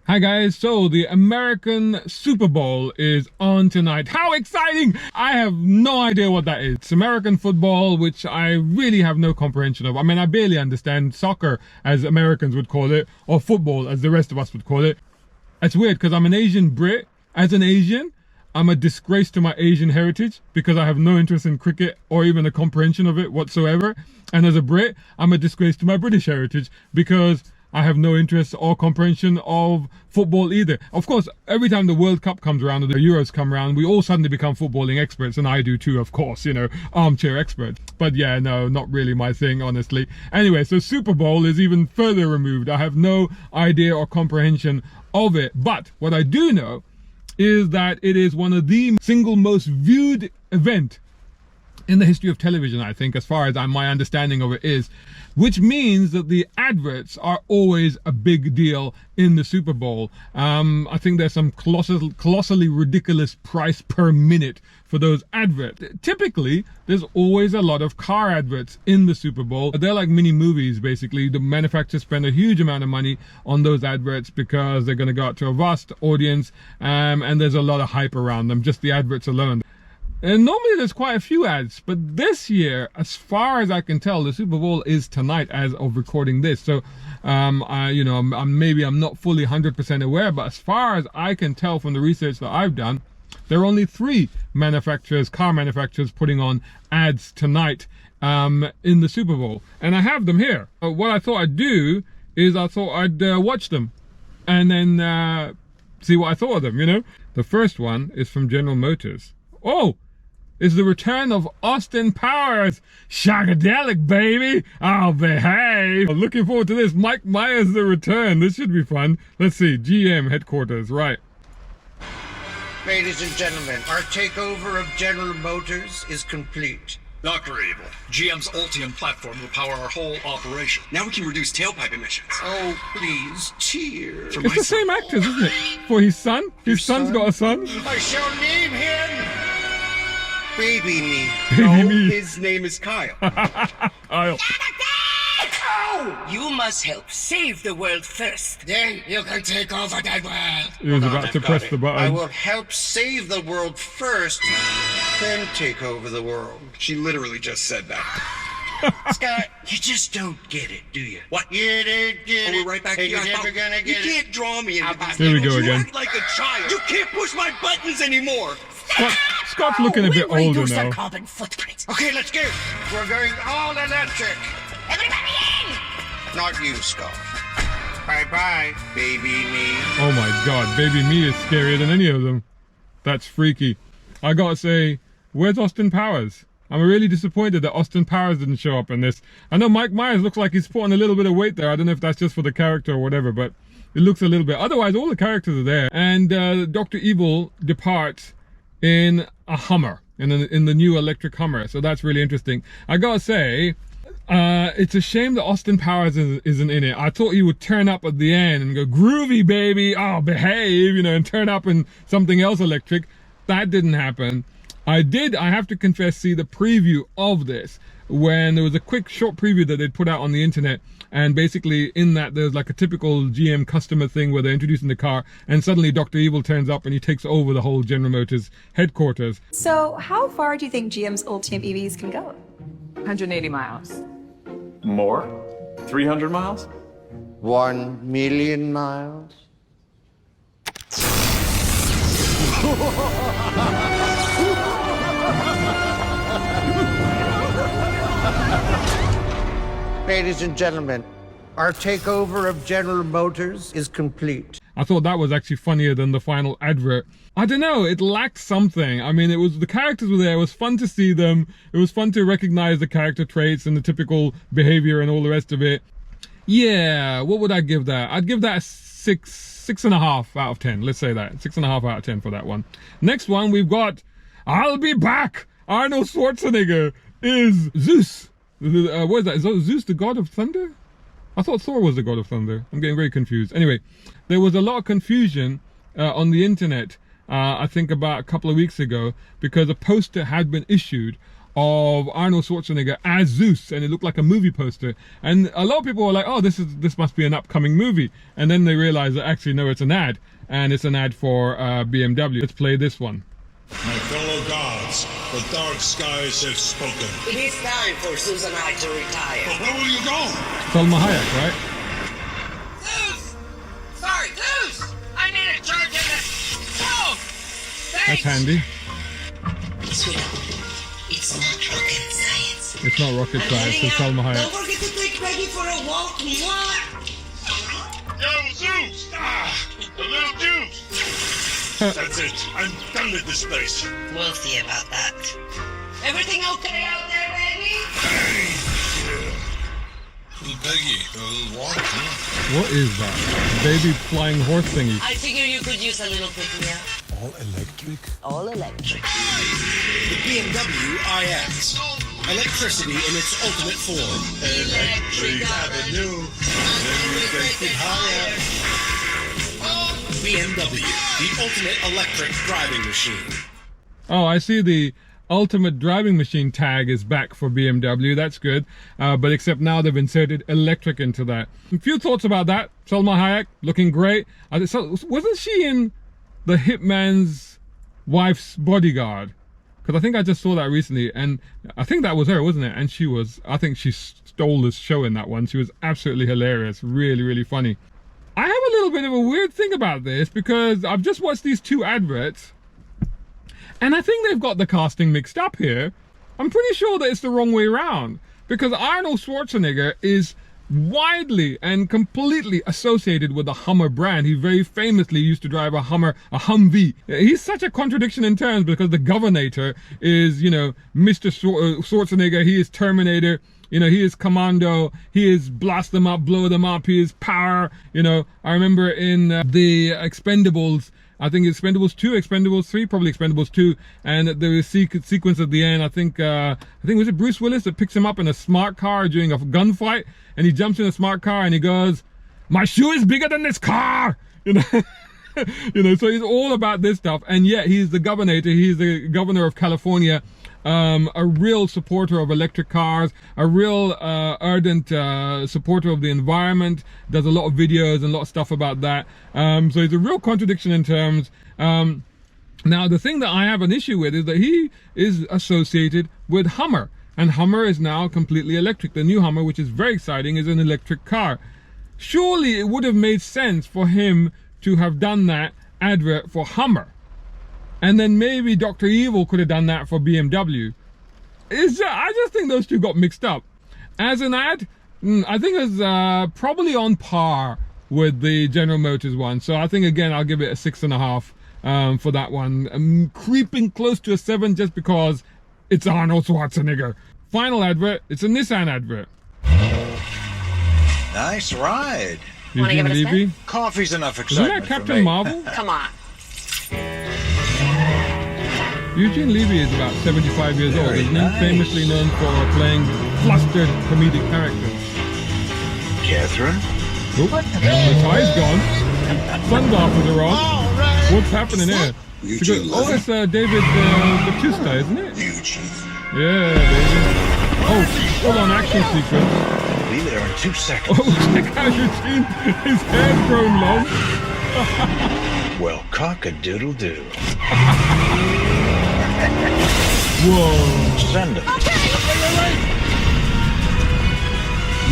Hi guys, so the American Super Bowl is on tonight. How exciting! I have no idea what that is. It's American football, which I really have no comprehension of. I mean, I barely understand soccer, as Americans would call it, or football, as the rest of us would call it. It's weird, because I'm an Asian Brit. As an Asian, I'm a disgrace to my Asian heritage, because I have no interest in cricket, or even a comprehension of it whatsoever. And as a Brit, I'm a disgrace to my British heritage, because I have no interest or comprehension of football either. Of course, every time the World Cup comes around or the Euros come around, we all suddenly become footballing experts, and I do too, of course, you know, armchair experts. But yeah, no, not really my thing, honestly. Anyway, so Super Bowl is even further removed. I have no idea or comprehension of it. But what I do know is that it is one of the single most viewed event in the history of television, I think, as far as my understanding of it is, which means that the adverts are always a big deal in the Super Bowl. I think there's some colossally ridiculous price per minute for those adverts. Typically, there's always a lot of car adverts in the Super Bowl. They're like mini movies, basically. The manufacturers spend a huge amount of money on those adverts because they're going to go out to a vast audience, and there's a lot of hype around them, just the adverts alone. And normally there's quite a few ads, but this year, as far as I can tell, the Super Bowl is tonight as of recording this. So, I'm not fully 100% aware, but as far as I can tell from the research that I've done, there are only 3 manufacturers, car manufacturers, putting on ads tonight in the Super Bowl. And I have them here. What I thought I'd do is I thought I'd watch them and then see what I thought of them, you know? The first one is from General Motors. Oh! Is the return of Austin Powers. Shagadelic, baby. I'll behave. I'm looking forward to this. Mike Myers, the return. This should be fun. Let's see. GM headquarters. Right. Ladies and gentlemen, our takeover of General Motors is complete. Dr. Evil, GM's Ultium platform will power our whole operation. Now we can reduce tailpipe emissions. Oh, please, cheers. It's the same actors, isn't it? For his son? His son's got a son? I shall name him Baby Me. Baby Me. His name is Kyle. Kyle. Oh! You must help save the world first. Then you can take over the world. He was about to press the button. I will help save the world first, then take over the world. She literally just said that. Scott, you just don't get it, do you? What? You don't get it. We're right back and here. you're never gonna You get it. can't draw me into this. Here we go You again. act like a child. You can't push my buttons anymore. Scott's looking a bit older Reduce now. the carbon footprint. Okay, let's go. We're going all electric. Everybody in! Not you, Scott. Bye-bye, Baby Me. Oh my god, Baby Me is scarier than any of them. That's freaky. I gotta say, where's Austin Powers? I'm really disappointed that Austin Powers didn't show up in this. I know Mike Myers looks like he's put on a little bit of weight there. I don't know if that's just for the character or whatever, but it looks a little bit. Otherwise, all the characters are there. And Dr. Evil departs in a Hummer, in the new electric Hummer. So that's really interesting. I gotta say, it's a shame that Austin Powers isn't in it. I thought he would turn up at the end and go, groovy, baby, oh, behave, you know, and turn up in something else electric. That didn't happen. I have to confess, see the preview of this, when there was a quick short preview that they'd put out on the internet, and basically in that there's like a typical GM customer thing where they're introducing the car, and suddenly Dr. Evil turns up and he takes over the whole General Motors headquarters. So how far do you think GM's Ultium EVs can go? 180 miles. More? 300 miles? 1 million miles. Ladies and gentlemen, our takeover of General Motors is complete. I thought that was actually funnier than the final advert. I don't know, it lacked something. I mean, the characters were there, it was fun to see them, it was fun to recognize the character traits and the typical behavior and all the rest of it. Yeah, what would I give that? I'd give that a 6.5 out of 10. Let's say that, 6.5 out of 10 for that one. Next one, we've got, I'll be back! Arnold Schwarzenegger is Zeus. What is that? Is Zeus the god of thunder? I thought Thor was the god of thunder. I'm getting very confused. Anyway, there was a lot of confusion on the internet, I think about a couple of weeks ago, because a poster had been issued of Arnold Schwarzenegger as Zeus, and it looked like a movie poster. And a lot of people were like, oh, this must be an upcoming movie. And then they realized that actually, no, it's an ad. And it's an ad for BMW. Let's play this one. My fellow gods, the dark skies have spoken. It is time for Zeus and I to retire. But where will you go? Salma Hayek, right? Zeus! Sorry, Zeus! I need a charge in the... Oh! Thanks! That's handy. It's not rocket science. It's not rocket science, it's Salma Don't Hayek. forget to take Peggy for a walk. Yo, Zeus! The little Jews! That's it. I'm done with this place. We'll see about that. Everything okay out there, baby? Hey! Yeah. Little Peggy, a little walk, huh? What is that? Baby flying horse thingy. I figure you could use a little pick-me-up. All electric? All electric. The BMW iX. Electricity in its ultimate form. Electric Avenue. Then we take it higher. BMW, the ultimate electric driving machine. Oh, I see the ultimate driving machine tag is back for BMW. That's good. But except now they've inserted electric into that. A few thoughts about that. Salma Hayek, looking great. So, wasn't she in The Hitman's Wife's Bodyguard? Because I think I just saw that recently. And I think that was her, wasn't it? And she was, I think she stole the show in that one. She was absolutely hilarious. Really, really funny. I have a little bit of a weird thing about this because I've just watched these two adverts and I think they've got the casting mixed up here. I'm pretty sure that it's the wrong way around because Arnold Schwarzenegger is widely and completely associated with the Hummer brand. He very famously used to drive a Humvee. He's such a contradiction in terms because the Governator is, you know, Mr. Schwarzenegger. He is Terminator. You know, he is Commando, he is blast them up, blow them up, he is power. You know, I remember in the Expendables, I think it's Expendables 2, Expendables 3, probably Expendables 2, and there was a sequence at the end, I think was it Bruce Willis that picks him up in a smart car during a gunfight, and he jumps in a smart car and he goes, my shoe is bigger than this car! You know? You know, so he's all about this stuff, and yet he's the Governor, he's the governor of California, a real supporter of electric cars, a real ardent supporter of the environment, does a lot of videos and a lot of stuff about that. So he's a real contradiction in terms. Now, the thing that I have an issue with is that he is associated with Hummer, and Hummer is now completely electric. The new Hummer, which is very exciting, is an electric car. Surely it would have made sense for him to have done that advert for Hummer. And then maybe Dr. Evil could have done that for BMW. I just think those two got mixed up. As an ad, I think it's probably on par with the General Motors one. So I think, again, I'll give it a 6.5 for that one. I'm creeping close to a 7 just because it's Arnold Schwarzenegger. Final advert, it's a Nissan advert. Nice ride. Wanna give it a Levy. Coffee's enough Isn't excitement that for Captain me. Marvel? Come on. Eugene Levy is about 75 years old, Very isn't he? nice. Famously known for playing flustered comedic characters. Catherine? Oop, the tie's gone. Sunglasses are on. What's happening here? Eugene Oh, Levy. it's David Bautista, isn't it? Eugene. Yeah, baby. Oh, full on action sequence. Be there in 2 seconds. Oh, check out Eugene. His hair's grown long. Well, cock-a-doodle-doo. Whoa. Send him.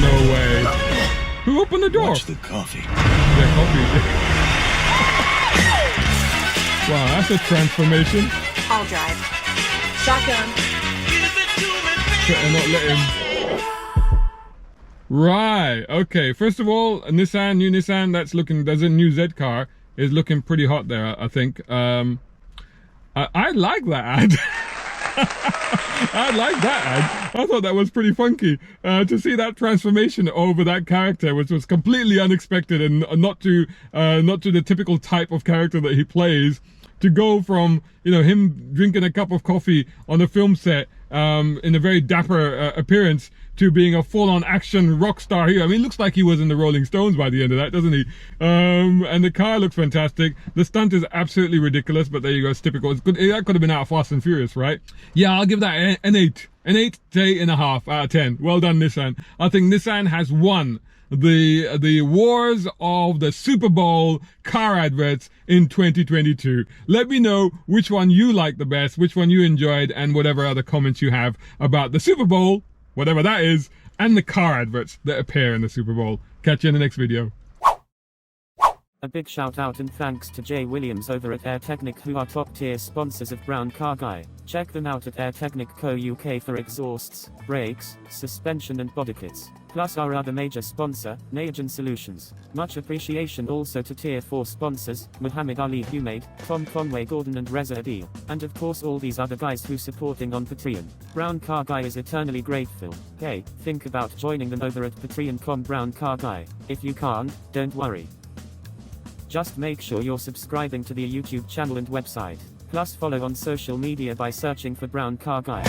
No way. Who opened the door? Watch the coffee. Yeah, coffee. Wow, that's a transformation. I'll drive. Shotgun. And not let him. Right. Okay. First of all, a Nissan, new Nissan. There's a new Z car is looking pretty hot there. I think. I like that ad. I like that ad. I thought that was pretty funky to see that transformation over that character, which was completely unexpected and not to the typical type of character that he plays. to go from, you know, him drinking a cup of coffee on a film set in a very dapper appearance to being a full-on action rock star hero. I mean, it looks like he was in the Rolling Stones by the end of that, doesn't he? And the car looks fantastic. The stunt is absolutely ridiculous, but there you go, it's typical. It's good. That could have been out of Fast and Furious, right? Yeah, I'll give that an 8. An 8 to 8.5 out of 10. Well done, Nissan. I think Nissan has won the wars of the Super Bowl car adverts in 2022. Let me know which one you like the best, which one you enjoyed, and whatever other comments you have about the Super Bowl, whatever that is, and the car adverts that appear in the Super Bowl. Catch you in the next video. A big shout out and thanks to Jay Williams over at Air Technic, who are top tier sponsors of Brown Car Guy. Check them out at Air Technic Co. UK for exhausts, brakes, suspension and body kits. Plus our other major sponsor, Nayagen Solutions. Much appreciation also to Tier 4 sponsors, Muhammad Ali Humaid, Tom Conway Gordon and Reza Adil. And of course all these other guys who supporting on Patreon. Brown Car Guy is eternally grateful. Hey, think about joining them over at patreon.com Brown Car Guy. If you can't, don't worry. Just make sure you're subscribing to the YouTube channel and website. Plus follow on social media by searching for Brown Car Guy.